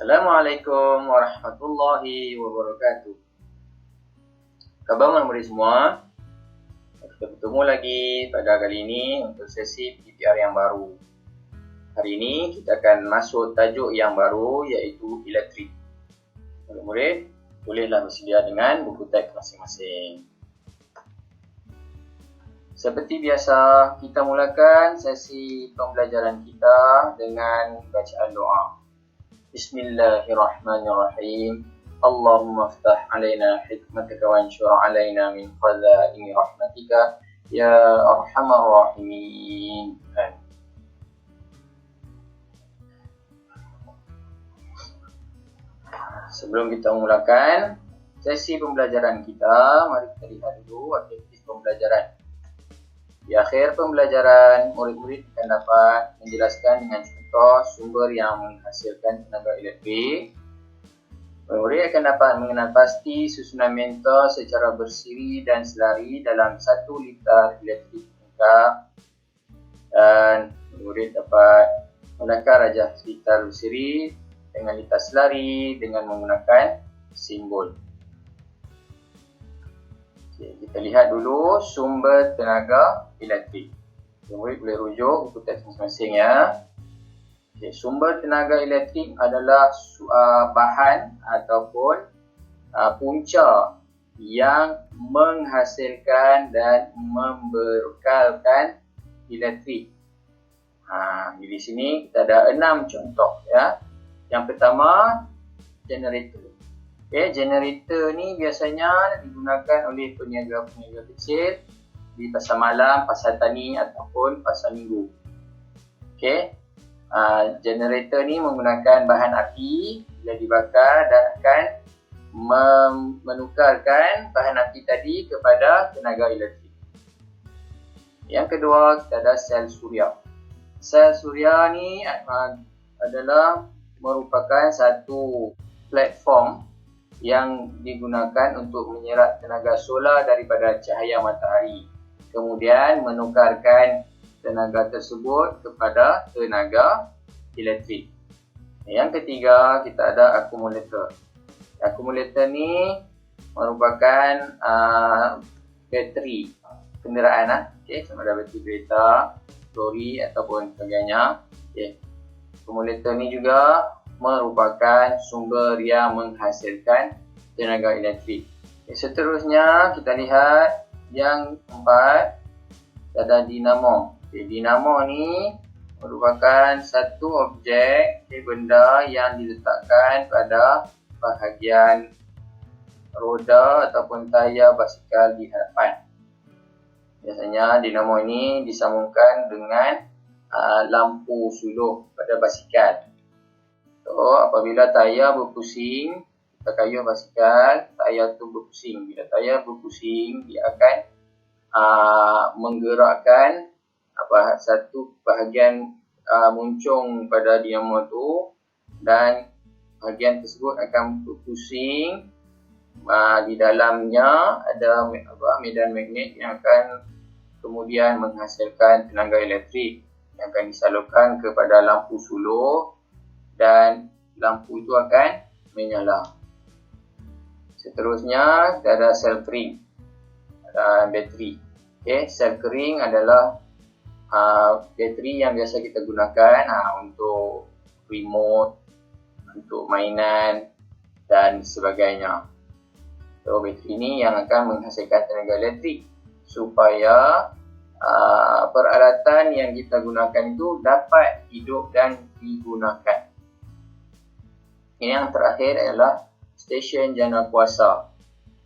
Assalamualaikum warahmatullahi wabarakatuh. Khabar murid semua. Kita bertemu lagi pada kali ini untuk sesi PPR yang baru. Hari ini kita akan masuk tajuk yang baru iaitu elektrik. Murid-murid bolehlah bersedia dengan buku teks masing-masing. Seperti biasa, kita mulakan sesi pembelajaran kita dengan bacaan doa. Bismillahirrahmanirrahim. Allahumma aftah alaina hikmataka wa anshur alaina min khazaini rahmatika ya arhamar rahimin. Sebelum kita memulakan sesi pembelajaran kita, mari kita lihat dulu aktivitas pembelajaran. Di akhir pembelajaran, murid-murid akan dapat menjelaskan dengan contoh sumber yang menghasilkan tenaga elektrik. Murid akan dapat mengenal pasti susunan meter secara bersiri dan selari dalam 1 liter elektrik lengkap. Dan murid dapat menakar rajah liter bersiri dengan liter selari dengan menggunakan simbol. Kita lihat dulu sumber tenaga elektrik. Murid boleh rujuk buku teks masing-masing ya. Sumber tenaga elektrik adalah bahan ataupun punca yang menghasilkan dan membekalkan elektrik. Di sini kita ada 6 contoh ya. Yang pertama, generator. Generator ni biasanya digunakan oleh peniaga-peniaga kecil di pasar malam, pasar tani ataupun pasar minggu. Generator ni menggunakan bahan api bila dibakar dan akan menukarkan bahan api tadi kepada tenaga elektrik. Yang kedua, kita ada sel suria. Sel suria ni adalah merupakan satu platform yang digunakan untuk menyerap tenaga solar daripada cahaya matahari. Kemudian menukarkan tenaga tersebut kepada tenaga elektrik. Yang ketiga, kita ada akumulator. Akumulator ni merupakan bateri kenderaan, sama ada bateri kereta, lori ataupun sebagainya. Akumulator ni juga merupakan sumber yang menghasilkan tenaga elektrik. Seterusnya kita lihat yang keempat, ada dinamo. Dinamo ni merupakan satu objek benda yang diletakkan pada bahagian roda ataupun tayar basikal di hadapan. Biasanya dinamo ini disambungkan dengan lampu suluh pada basikal. Apabila tayar berpusing, kita kayuh basikal, tayar tu berpusing. Bila tayar berpusing, dia akan menggerakkan satu bahagian muncung pada dinamo tu, dan bahagian tersebut akan berpusing. Di dalamnya ada medan magnet yang akan kemudian menghasilkan tenaga elektrik yang akan disalurkan kepada lampu suluh dan lampu itu akan menyala. Seterusnya kita ada sel kering, bateri. Sel kering adalah bateri yang biasa kita gunakan untuk remote, untuk mainan dan sebagainya. Bateri ini yang akan menghasilkan tenaga elektrik supaya peralatan yang kita gunakan itu dapat hidup dan digunakan. Yang terakhir adalah stesen jana kuasa.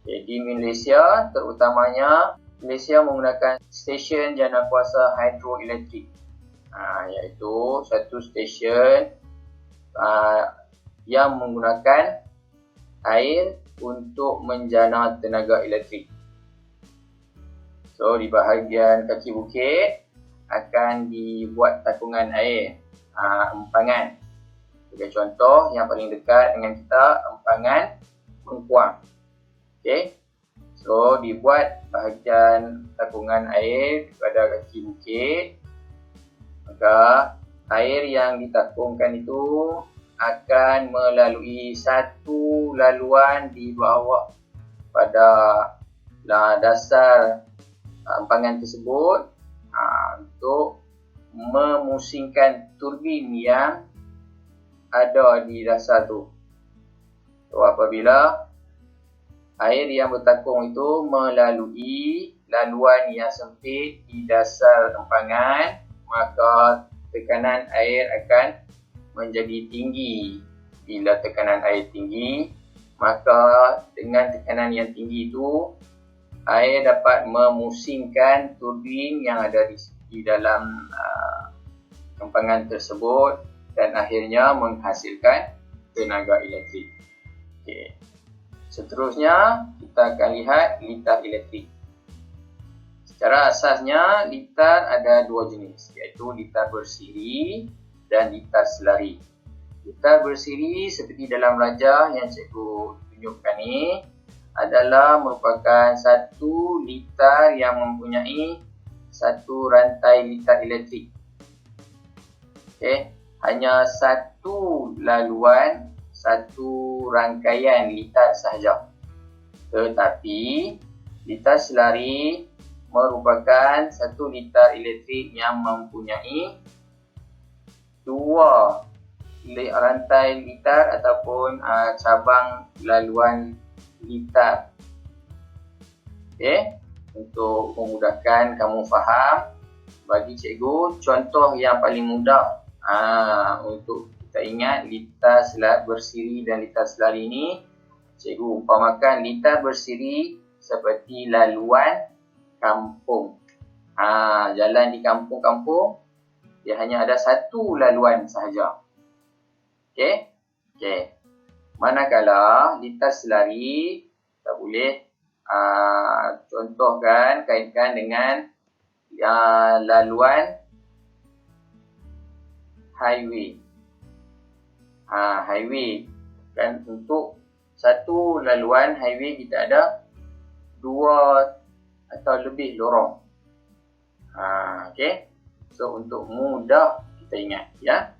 Di Malaysia terutamanya, Malaysia menggunakan stesen jana kuasa hidroelektrik, iaitu satu stesen yang menggunakan air untuk menjana tenaga elektrik. Di bahagian kaki bukit akan dibuat takungan air, empangan. Sebagai contoh, yang paling dekat dengan kita, empangan Mengkuang. Dibuat bahagian takungan air pada kaki bukit. Maka air yang ditakungkan itu akan melalui satu laluan di bawah pada dasar empangan tersebut untuk memusingkan turbin yang ada di dasar tu. So, apabila air yang bertakung itu melalui laluan yang sempit di dasar empangan, maka tekanan air akan menjadi tinggi. Bila tekanan air tinggi, maka dengan tekanan yang tinggi itu, air dapat memusingkan turbin yang ada di dalam empangan tersebut dan akhirnya menghasilkan tenaga elektrik. Okay. Seterusnya, kita akan lihat litar elektrik. Secara asasnya, litar ada dua jenis, iaitu litar bersiri dan litar selari. Litar bersiri seperti dalam rajah yang cikgu tunjukkan ni adalah merupakan satu litar yang mempunyai satu rantai litar elektrik. Okay. Hanya satu laluan, satu rangkaian litar sahaja. Tetapi litar selari merupakan satu litar elektrik yang mempunyai dua rantai litar ataupun cabang laluan litar. Okay. Untuk memudahkan kamu faham, bagi cikgu contoh yang paling mudah untuk kita ingat litar bersiri dan litar selari ini, cikgu umpamakan litar bersiri seperti laluan kampung. Jalan di kampung-kampung, dia hanya ada satu laluan sahaja. Okey? Okey. Manakala litar selari, kita boleh contohkan, kaitkan dengan laluan highway. Highway kan, untuk satu laluan highway kita ada dua atau lebih lorong. Okey. So untuk mudah kita ingat ya.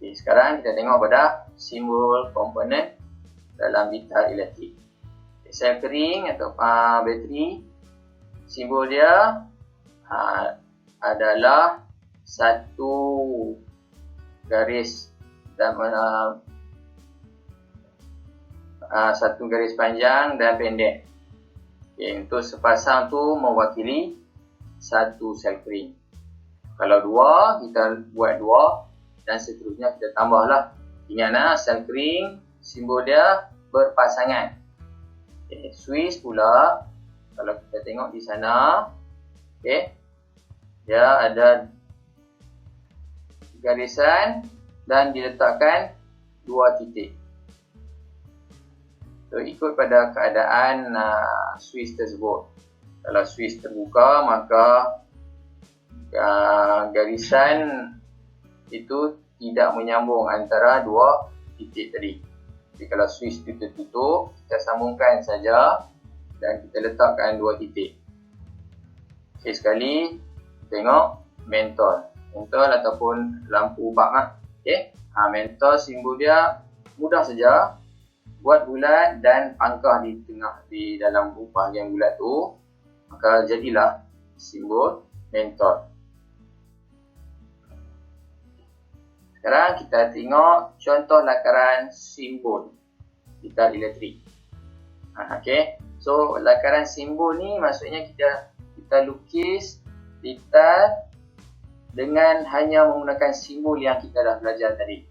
Okey, sekarang kita tengok pada simbol komponen dalam litar elektrik. Sel kering atau bateri, simbol dia adalah satu garis dan satu garis panjang dan pendek. Okay, untuk sepasang tu mewakili satu sel kering. Kalau dua, kita buat dua dan seterusnya kita tambahlah. Ingatlah, sel kering simbol dia berpasangan. Okay, Swiss pula, kalau kita tengok di sana, okay, dia ada garisan dan diletakkan dua titik. So, ikut pada keadaan Swiss tersebut. Kalau Swiss terbuka, maka garisan itu tidak menyambung antara dua titik tadi. Jadi kalau Swiss itu tertutup, kita sambungkan saja dan kita letakkan dua titik. Okey, sekali tengok mentol. Mentol ataupun lampu bak. Okey. Mentol simbol dia mudah saja. Buat bulat dan pangkah di tengah, di dalam bahagian bulat tu, maka jadilah simbol mentol. Sekarang kita tengok contoh lakaran simbol litar elektrik. Okey. So lakaran simbol ni maksudnya kita lukis litar dengan hanya menggunakan simbol yang kita dah belajar tadi.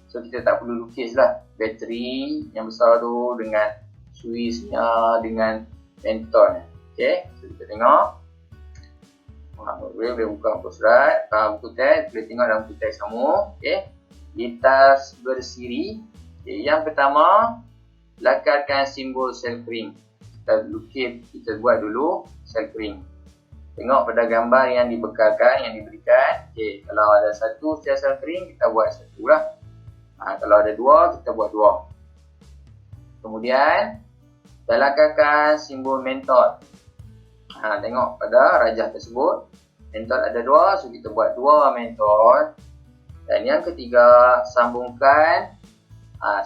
So kita tak perlu lukislah bateri yang besar tu dengan Swissnya, dengan mentol. Okey. So kita tengok. Boleh buka buku surat, buku teks, boleh tengok dalam buku teks kamu. Okay. Litar bersiri. Okay. Yang pertama, lakarkan simbol sel kering. Kita lukis, kita buat dulu sel kering. Tengok pada gambar yang dibekalkan, yang diberikan. Okay. Kalau ada satu sel kering, kita buat satu lah. Kalau ada dua, kita buat dua. Kemudian, kita lakarkan simbol mentol. Tengok pada rajah tersebut, mentol ada dua, so kita buat dua mentol. Dan yang ketiga, sambungkan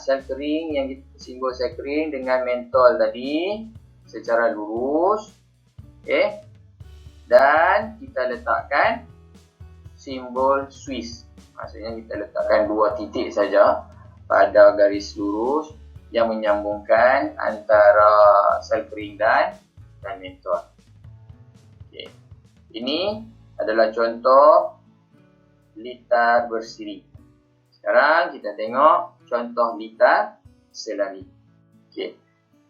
sel kering yang simbol sel kering dengan mentol tadi secara lurus. Okey. Dan kita letakkan simbol Swiss. Maksudnya kita letakkan 2 titik saja pada garis lurus yang menyambungkan antara sel kering dan mentol. Okay. Ini adalah contoh litar bersiri. Sekarang kita tengok contoh litar selari. Okay.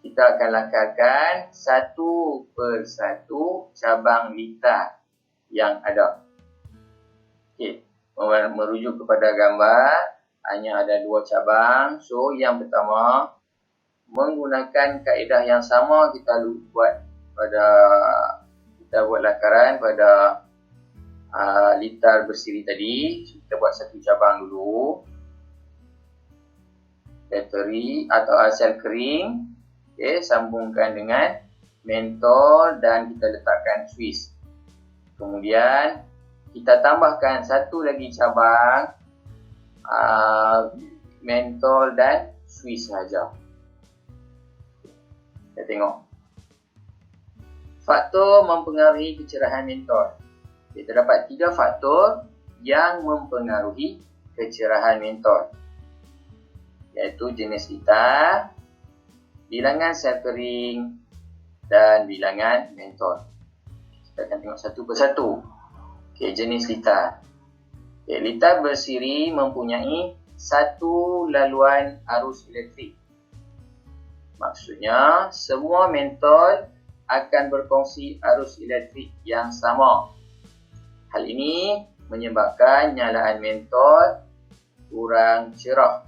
Kita akan lakarkan satu persatu cabang litar yang ada. Okay. Merujuk kepada gambar, hanya ada 2 cabang. So, yang pertama, menggunakan kaedah yang sama kita buat lakaran pada litar bersiri tadi. Kita buat satu cabang dulu. Bateri atau sel kering. Okay, sambungkan dengan mentol dan kita letakkan Swiss. Kemudian, kita tambahkan satu lagi cabang mentol dan Swiss saja. Kita tengok. Faktor mempengaruhi kecerahan mentol. Kita dapat 3 faktor yang mempengaruhi kecerahan mentol, iaitu jenis litar, bilangan sel kering dan bilangan mentol. Kita akan tengok satu persatu. Okay, jenis litar. Okay, litar bersiri mempunyai satu laluan arus elektrik. Maksudnya, semua mentol akan berkongsi arus elektrik yang sama. Hal ini menyebabkan nyalaan mentol kurang cerah.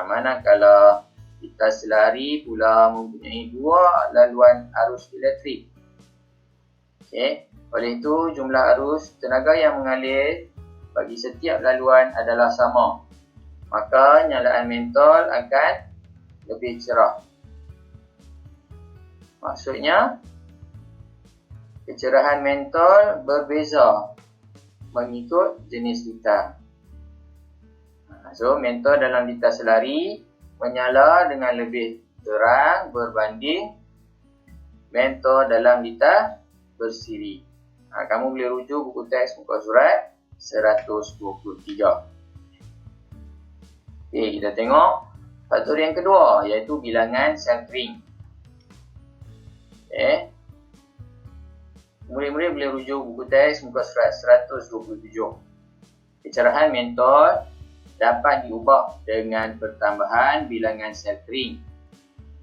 Manakala litar selari pula mempunyai 2 laluan arus elektrik. Okay. Oleh itu, jumlah arus tenaga yang mengalir bagi setiap laluan adalah sama. Maka, nyalaan mentol akan lebih cerah. Maksudnya, kecerahan mentol berbeza mengikut jenis litar. So, mentol dalam litar selari menyala dengan lebih terang berbanding mentol dalam litar bersiri. Kamu boleh rujuk buku teks muka surat 123. Okey, kita tengok faktor yang kedua, iaitu bilangan sel kering. Okey. Murid-murid boleh rujuk buku teks muka surat 127. Kecerahan mentol dapat diubah dengan pertambahan bilangan sel kering.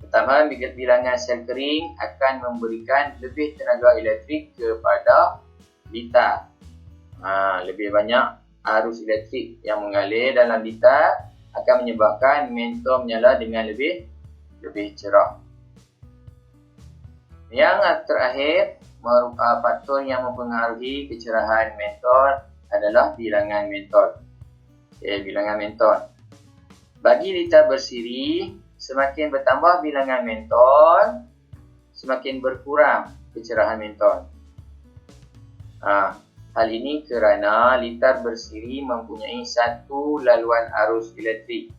Pertambahan bilangan sel kering akan memberikan lebih tenaga elektrik kepada litar. Lebih banyak arus elektrik yang mengalir dalam litar akan menyebabkan mentol menyala dengan lebih cerah. Yang terakhir, faktor yang mempengaruhi kecerahan mentol adalah bilangan mentol. Okay, bilangan mentol. Bagi litar bersiri, semakin bertambah bilangan mentol, semakin berkurang kecerahan mentol. Hal ini kerana litar bersiri mempunyai satu laluan arus elektrik.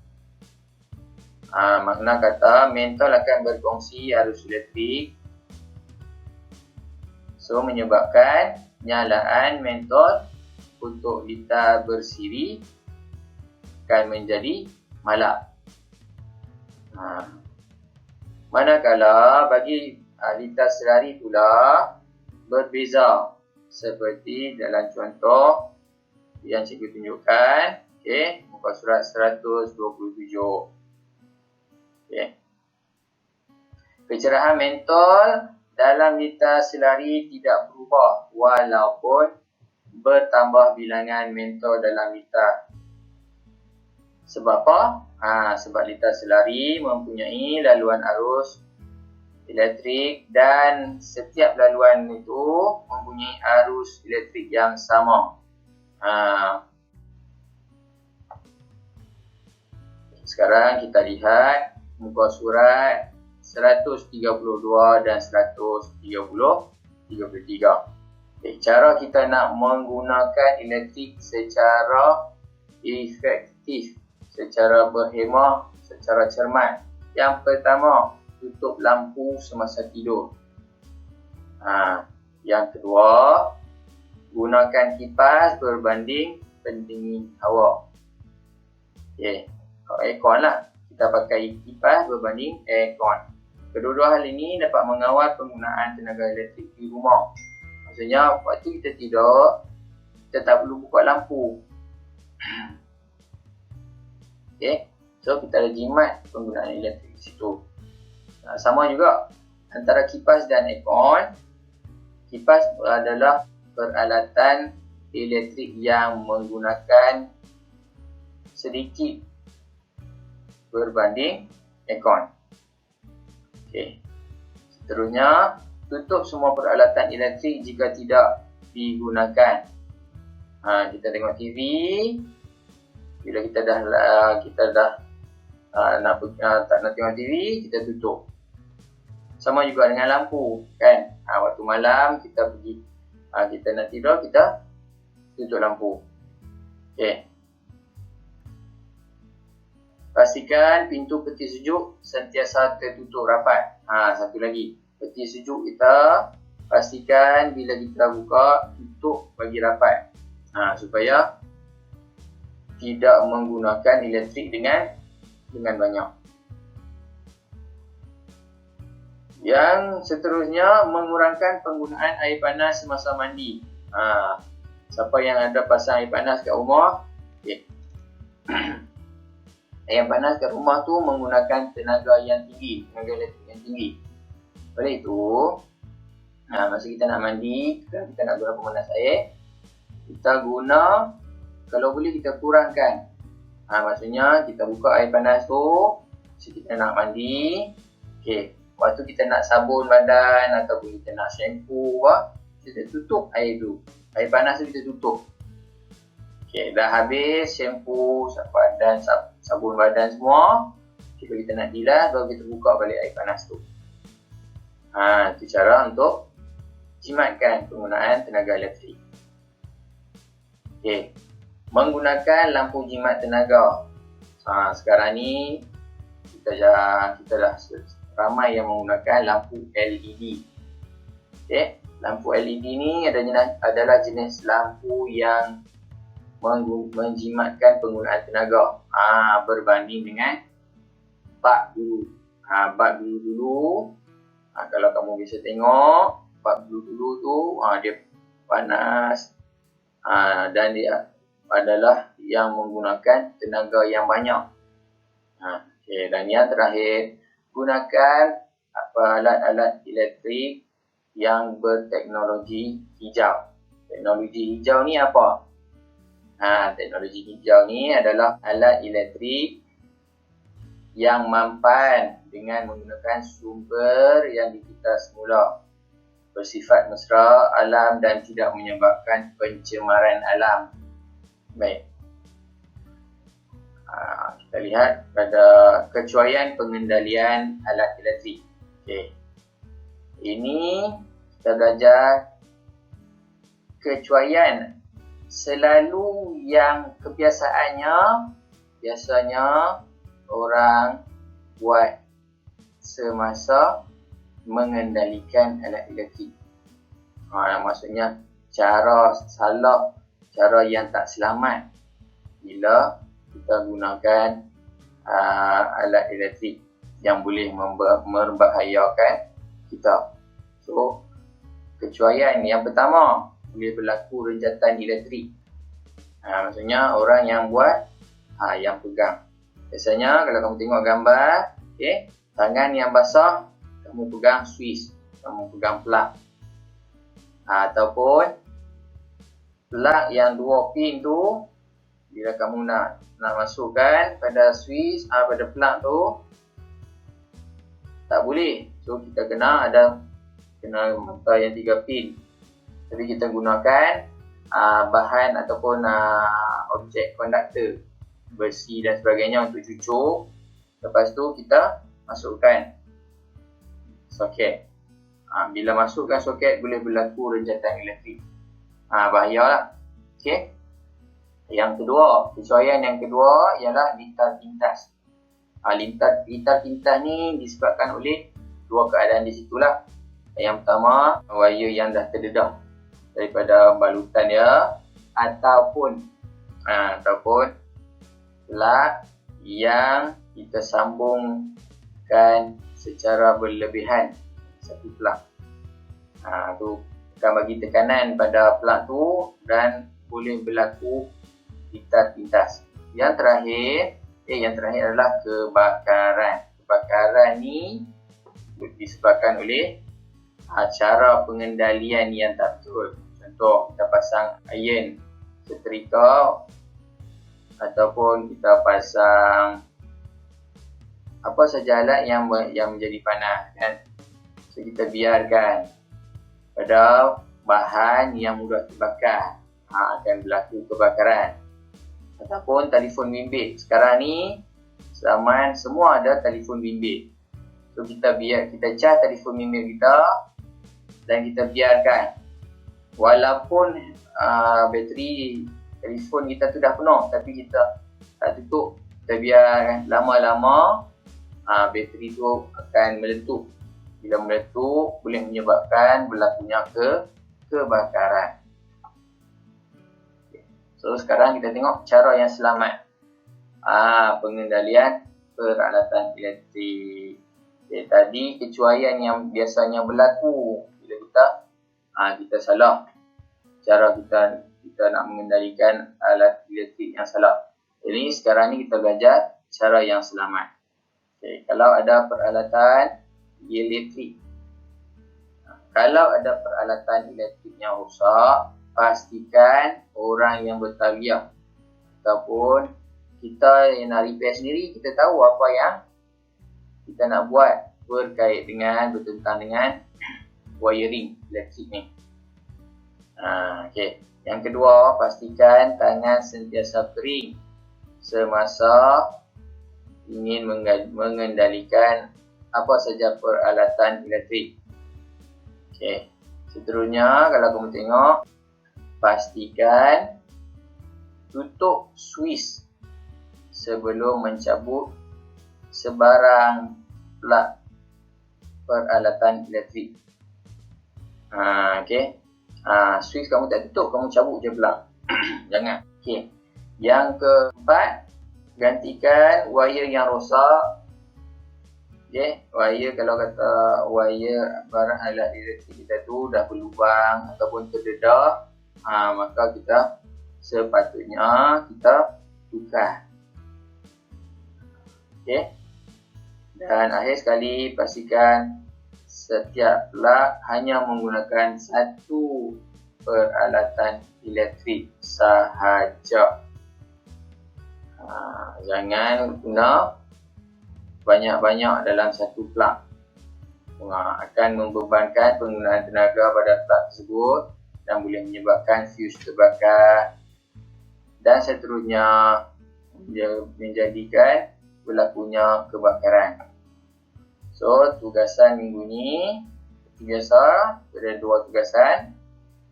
Makna kata mentol akan berkongsi arus elektrik. So, menyebabkan nyalaan mentol untuk litar bersiri akan menjadi malap. Manakala bagi litar selari pula berbeza, seperti dalam contoh yang cikgu tunjukkan. Okay, muka surat 127. Okay. Kecerahan mentol dalam litar selari tidak berubah walaupun bertambah bilangan mentol dalam litar. Sebab apa? Sebab litar selari mempunyai laluan arus elektrik dan setiap laluan itu mempunyai arus elektrik yang sama. Sekarang kita lihat muka surat 132 dan 133. Cara kita nak menggunakan elektrik secara efektif, secara berhemah, secara cermat. Yang pertama, tutup lampu semasa tidur. Yang kedua, gunakan kipas berbanding pendingin hawa. Aircon lah. Kita pakai kipas berbanding aircon. Kedua-dua hal ini dapat mengawal penggunaan tenaga elektrik di rumah. Maksudnya, waktu kita tidur, kita tak perlu buka lampu. So kita ada jimat penggunaan elektrik di situ. Sama juga antara kipas dan aircon. Kipas adalah peralatan elektrik yang menggunakan sedikit berbanding aircon. Seterusnya, tutup semua peralatan elektrik jika tidak digunakan. Kita tengok TV. Bila kita dah tak nak tengok TV, kita tutup. Sama juga dengan lampu, kan? Waktu malam kita pergi, kita nak tidur, kita tutup lampu. Pastikan pintu peti sejuk sentiasa tertutup rapat. Satu lagi, peti sejuk kita pastikan bila kita buka, tutup bagi rapat. Supaya tidak menggunakan elektrik dengan banyak. Yang seterusnya, mengurangkan penggunaan air panas semasa mandi. Siapa yang ada pasang air panas kat rumah, air panas kat rumah tu menggunakan tenaga yang tinggi, tenaga elektrik yang tinggi. Oleh itu, masa kita nak mandi, kita nak guna pemanas air, kita guna, kalau boleh kita kurangkan. Maksudnya kita buka air panas tu, masa kita nak mandi, waktu kita nak sabun badan ataupun kita nak shampoo, kita tutup air tu. Air panas tu kita tutup. Dah habis shampoo, sabun badan semua, kita nak dilas, baru kita buka balik air panas tu. Itu cara untuk jimatkan penggunaan tenaga elektrik. Menggunakan lampu jimat tenaga. Sekarang ni kita dah ramai yang menggunakan lampu LED. Lampu LED ni adalah jenis lampu yang menjimatkan penggunaan tenaga berbanding dengan bak dulu. Bak dulu, kalau kamu bisa tengok, bak dulu tu dia panas, dan dia adalah yang menggunakan tenaga yang banyak. Dan yang terakhir, gunakan alat-alat elektrik yang berteknologi hijau. Teknologi hijau ni apa? Teknologi hijau ni adalah alat elektrik yang mampan dengan menggunakan sumber yang dicipta semula, bersifat mesra alam dan tidak menyebabkan pencemaran alam. Baik. Kita lihat pada kecuaian pengendalian alat elektrik. Ini kita belajar kecuaian. Selalu yang biasanya orang buat semasa mengendalikan alat elektrik. Maksudnya cara yang tak selamat bila kita gunakan alat elektrik yang boleh membahayakan kita. So, kecuaian yang pertama, boleh berlaku renjatan elektrik. Maksudnya orang yang buat, yang pegang. Biasanya kalau kamu tengok gambar, tangan yang basah, kamu pegang switch, kamu pegang plug. Ataupun plug yang 2 pin tu, bila kamu nak masukkan pada switch, pada plug tu, tak boleh. So kita kena mata yang 3 pin. Tapi kita gunakan bahan ataupun objek konduktor, besi dan sebagainya untuk cucuk. Lepas tu kita masukkan soket. Bila masukkan soket, boleh berlaku renjatan elektrik. Bahayalah. Okey. Yang kedua, kecuaian yang kedua ialah lintar pintas. Lintar pintas ni disebabkan oleh dua keadaan di situlah. Yang pertama, wire yang dah terdedah daripada balutan dia, ataupun plug yang kita sambungkan secara berlebihan satu plug. Tu akan bagi tekanan pada plug tu dan boleh berlaku lintar pintas. Yang terakhir adalah kebakaran. Kebakaran ni disebabkan oleh cara pengendalian yang tak betul. Contoh, kita pasang iron setrika ataupun kita pasang apa saja alat yang menjadi panas kan. So kita biarkan pada bahan yang mudah terbakar, akan berlaku kebakaran. Ataupun telefon bimbit. Sekarang ni zaman semua ada telefon bimbit. So kita cas telefon bimbit kita dan kita biarkan. Walaupun bateri telefon kita tu dah penuh, tapi kita tak tutup, kita biarkan lama-lama, bateri tu akan meletup. Bila meletup boleh menyebabkan berlakunya kebakaran. So sekarang kita tengok cara yang selamat. Pengendalian peralatan elektrik. Tadi kecuaian yang biasanya berlaku bila kita salah cara kita nak mengendalikan alat elektrik yang salah. Jadi sekarang ni kita belajar cara yang selamat. Kalau ada peralatan elektrik, yang rosak, pastikan orang yang bertaliah ataupun kita yang nak repair sendiri, kita tahu apa yang kita nak buat bertentang dengan wiring elektrik ni. Okey. Yang kedua, pastikan tangan sentiasa kering semasa ingin mengendalikan apa saja peralatan elektrik. Okey. Seterusnya, kalau kamu tengok, pastikan tutup switch sebelum mencabut sebarang plug peralatan elektrik. Okey. Switch kamu tak tutup, kamu cabut je plug. Jangan. Okey. Yang keempat, gantikan wire yang rosak. Okey, wire, kalau kata wire barang alat elektrik kita tu dah berlubang ataupun terdedah, maka kita sepatutnya kita tukar. Okey. Dan akhir sekali, pastikan setiap plug hanya menggunakan satu peralatan elektrik sahaja. Jangan guna banyak-banyak dalam satu plug. Akan membebankan penggunaan tenaga pada plug tersebut dan boleh menyebabkan fuse terbakar dan seterusnya, menjadikan berlakunya kebakaran. So, tugasan minggu ni seperti biasa, ada dua tugasan.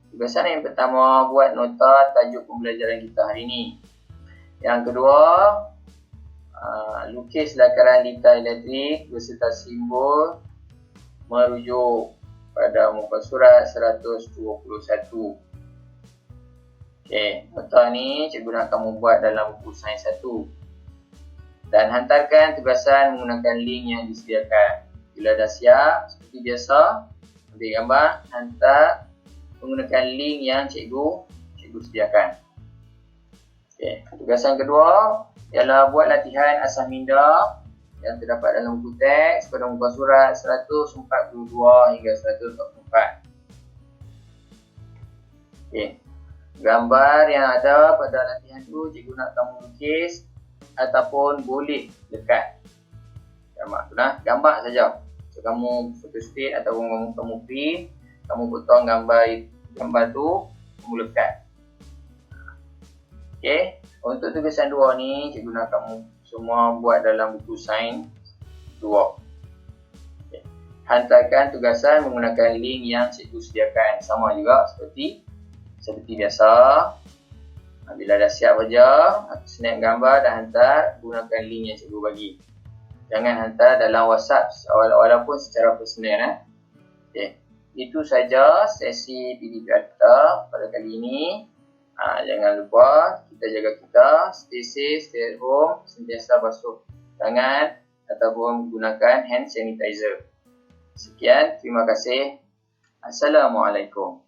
Tugasan yang pertama, buat nota tajuk pembelajaran kita hari ni. Yang kedua, lukis lakaran lintar elektrik beserta simbol merujuk pada muka surat 121. Okey, nota ni cikgu nak kamu buat dalam buku sains 1. Dan hantarkan tugasan menggunakan link yang disediakan. Bila dah siap, seperti biasa, ambil gambar, hantar menggunakan link yang cikgu sediakan. Okay. Tugasan kedua ialah buat latihan asas minda yang terdapat dalam buku teks pada muka surat 142 hingga 144. Okay. Gambar yang ada pada latihan tu cikgu nak kamu lukis ataupun boleh lekat. Gambar saja. So, kamu photostat ataupun kamu print, kamu potong gambar tu, kamu lekat. Okey, untuk tugasan 2 ni cikgu nak kamu semua buat dalam buku sains 2. Okay. Hantarkan tugasan menggunakan link yang cikgu sediakan, sama juga seperti Seperti biasa, bila dah siap aja, snap gambar dan hantar, gunakan link yang cikgu bagi. Jangan hantar dalam WhatsApp walaupun secara personal. Okay. Itu saja sesi PDPR kita pada kali ini. Jangan lupa kita jaga kita, stay safe, stay at home, sentiasa basuh tangan ataupun gunakan hand sanitizer. Sekian, terima kasih. Assalamualaikum.